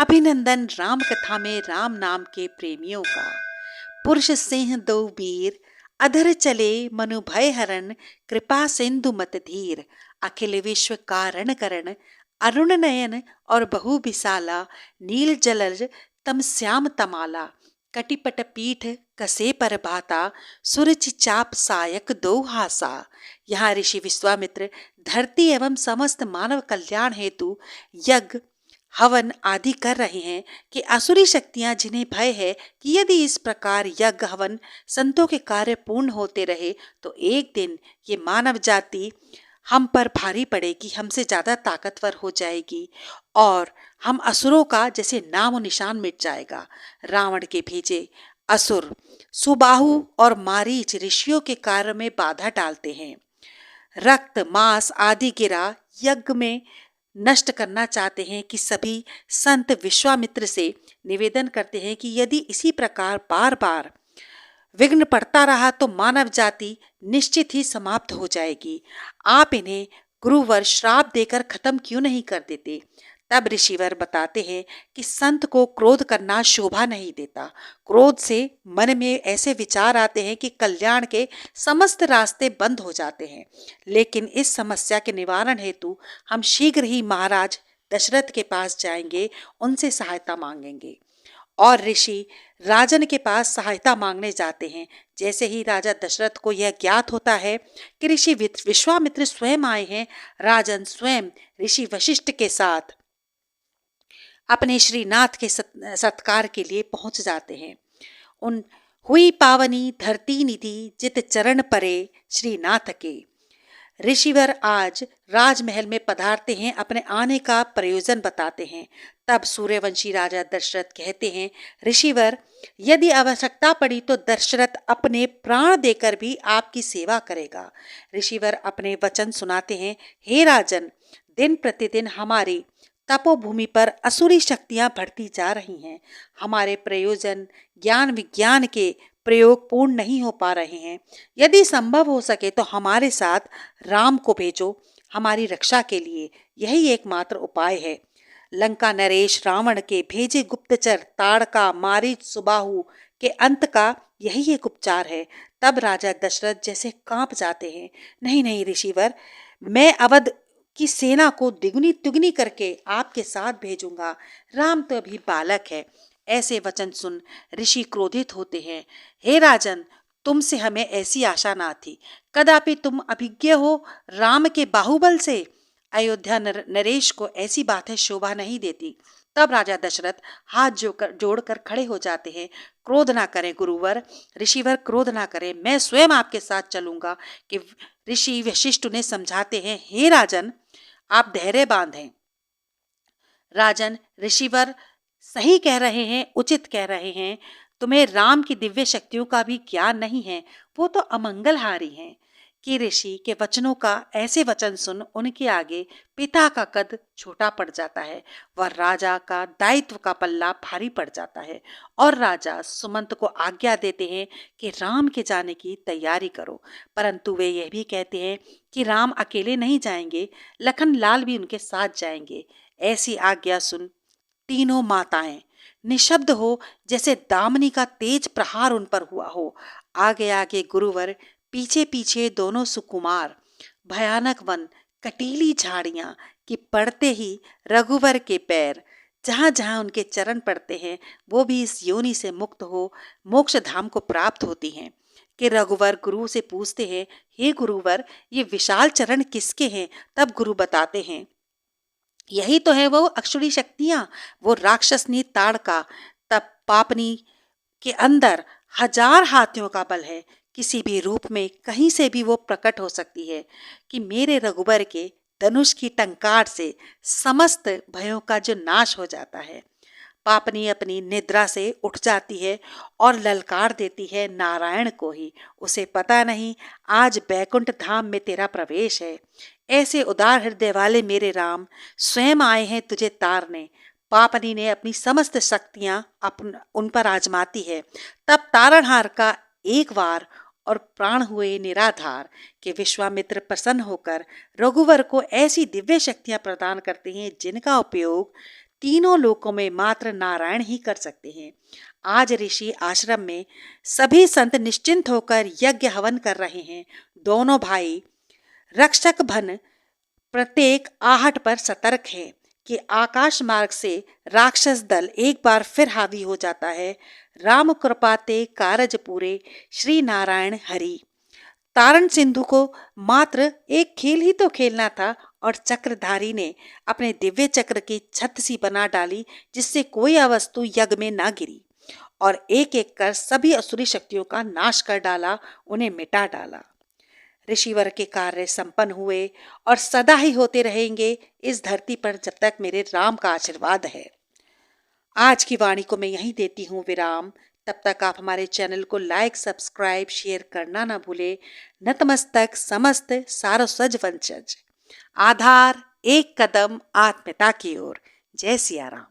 अभिनंदन राम कथा में राम नाम के प्रेमियों का। पुरुष सिंह दो वीर, अधर चले मनु भय हरण, कृपा सिंधु मत धीर, अखिल विश्व कारण करण, अरुण नयन और बहु विशाला, नील जलज तम श्याम तमाला, कटिपट पीठ कसे पर भाता, सुरच चाप सायक दो हासा। यहाँ ऋषि विश्वामित्र धरती एवं समस्त मानव कल्याण हेतु यज्ञ हवन आदि कर रहे हैं कि असुरी शक्तियां जिन्हें भय है कि यदि इस प्रकार यज्ञ हवन संतों के कार्य पूर्ण होते रहे तो एक दिन ये मानव जाति हम पर भारी पड़ेगी, हमसे ज्यादा ताकतवर हो जाएगी और हम असुरों का जैसे नाम निशान मिट जाएगा। रावण के भेजे असुर सुबाहु और मारीच ऋषियों के कार्य में बाधा डालते हैं। रक्त मांस आदि गिरा यज्ञ में नष्ट करना चाहते हैं कि सभी संत विश्वामित्र से निवेदन करते हैं कि यदि इसी प्रकार बार बार विघ्न पड़ता रहा तो मानव जाति निश्चित ही समाप्त हो जाएगी। आप इन्हें गुरुवर श्राप देकर खत्म क्यों नहीं कर देते। तब ऋषिवर बताते हैं कि संत को क्रोध करना शोभा नहीं देता। क्रोध से मन में ऐसे विचार आते हैं कि कल्याण के समस्त रास्ते बंद हो जाते हैं। लेकिन इस समस्या के निवारण हेतु हम शीघ्र ही महाराज दशरथ के पास जाएंगे, उनसे सहायता मांगेंगे। और ऋषि राजन के पास सहायता मांगने जाते हैं। जैसे ही राजा दशरथ को यह ज्ञात होता है कि ऋषि विश्वामित्र स्वयं आए हैं, राजन स्वयं ऋषि वशिष्ठ के साथ अपने श्रीनाथ के सत्कार के लिए पहुंच जाते हैं। उन हुई पावनी धरती निधि जित चरण परे श्रीनाथ के। ऋषिवर आज राजमहल में पधारते हैं, अपने आने का प्रयोजन बताते हैं। तब सूर्यवंशी राजा दशरथ कहते हैं, ऋषिवर यदि आवश्यकता पड़ी तो दशरथ अपने प्राण देकर भी आपकी सेवा करेगा। ऋषिवर अपने वचन सुनाते हैं, हे राजन, दिन प्रतिदिन हमारी तपोभूमि पर असुरी शक्तियां बढ़ती जा रही हैं। हमारे प्रयोजन ज्ञान विज्ञान के प्रयोग पूर्ण नहीं हो पा रहे हैं। यदि संभव हो सके तो हमारे साथ राम को भेजो हमारी रक्षा के लिए, यही एकमात्र उपाय है। लंका नरेश रावण के भेजे गुप्तचर ताड़का मारीच सुबाहु के अंत का यही एक उपचार है। तब राजा दशरथ जैसे कांप जाते हैं, नहीं नहीं ऋषिवर, मैं अवध की सेना को द्विगुनी तिगुनी करके आपके साथ भेजूंगा। राम तो अभी बालक है। ऐसे वचन सुन ऋषि क्रोधित होते हैं, हे राजन, तुमसे हमें ऐसी आशा ना थी। कदापि तुम अभिज्ञ हो राम के बाहुबल से। अयोध्या नरेश को ऐसी बातें शोभा नहीं देती। तब राजा दशरथ हाथ जोड़कर खड़े हो जाते हैं, क्रोध ना करें गुरुवर, ऋषिवर क्रोध ना करें, मैं स्वयं आपके साथ चलूंगा। कि ऋषि वशिष्ठ ने समझाते हैं, हे राजन, आप धैर्य बांधें। राजन, ऋषिवर सही कह रहे हैं, उचित कह रहे हैं। तुम्हें राम की दिव्य शक्तियों का भी ज्ञान नहीं है, वो तो अमंगलहारी हैं। कि ऋषि के वचनों का ऐसे वचन सुन उनके आगे पिता का कद छोटा पड़ जाता है, वह राजा का दायित्व का पल्ला भारी पड़ जाता है। और राजा सुमंत को आज्ञा देते हैं कि राम के जाने की तैयारी करो। परंतु वे यह भी कहते हैं कि राम अकेले नहीं जाएंगे, लखन लाल भी उनके साथ जाएंगे। ऐसी आज्ञा सुन तीनों माताएं निशब्द हो, जैसे दामिनी का तेज प्रहार उन पर हुआ हो। आगे आगे गुरुवर, पीछे पीछे दोनों सुकुमार। भयानक वन, कटीली झाड़ियां कि पड़ते ही रघुवर के पैर, जहां जहां उनके चरण पड़ते हैं वो भी इस योनि से मुक्त हो मोक्ष धाम को प्राप्त होती हैं। कि रघुवर गुरु से पूछते हैं, हे गुरुवर, ये विशाल चरण किसके हैं। तब गुरु बताते हैं, यही तो है वो अक्षुरी शक्तियां, वो राक्षसनी ताड़का। तब पापनी के अंदर 1000 हाथियों का बल है, किसी भी रूप में कहीं से भी वो प्रकट हो सकती है। कि मेरे रघुबर के धनुष की टंकार से समस्त भयों का जो नाश हो जाता है। पापनी अपनी निद्रा से उठ जाती है और ललकार देती है नारायण को ही। उसे पता नहीं आज बैकुंठ धाम में तेरा प्रवेश है। ऐसे उदार हृदय वाले मेरे राम स्वयं आए हैं तुझे तारने। पापनी ने अपनी समस्त शक्तियां उन पर आजमाती है। तब तारणहार का एक वार और प्राण हुए निराधार। कि विश्वामित्र प्रसन्न होकर रघुवर को ऐसी दिव्य शक्तियां प्रदान करते हैं जिनका उपयोग तीनों लोकों में मात्र नारायण ही कर सकते हैं। आज ऋषि आश्रम में सभी संत निश्चिंत होकर यज्ञ हवन कर रहे हैं। दोनों भाई रक्षक भन प्रत्येक आहट पर सतर्क है कि आकाश मार्ग से राक्षस दल एक बार फिर हावी हो जाता है। राम कृपा ते कारज पूरे, श्री नारायण हरि। तारण सिंधु को मात्र एक खेल ही तो खेलना था और चक्रधारी ने अपने दिव्य चक्र की छत सी बना डाली जिससे कोई अवस्तु यज्ञ में ना गिरी और एक एक कर सभी असुरी शक्तियों का नाश कर डाला, उन्हें मिटा डाला। ऋषिवर के कार्य संपन्न हुए और सदा ही होते रहेंगे इस धरती पर जब तक मेरे राम का आशीर्वाद है। आज की वाणी को मैं यहीं देती हूँ विराम। तब तक आप हमारे चैनल को लाइक, सब्सक्राइब, शेयर करना ना भूले। नतमस्तक समस्त सारस्वज वंशज। आधार एक कदम आत्मीयता की ओर। जय सिया राम।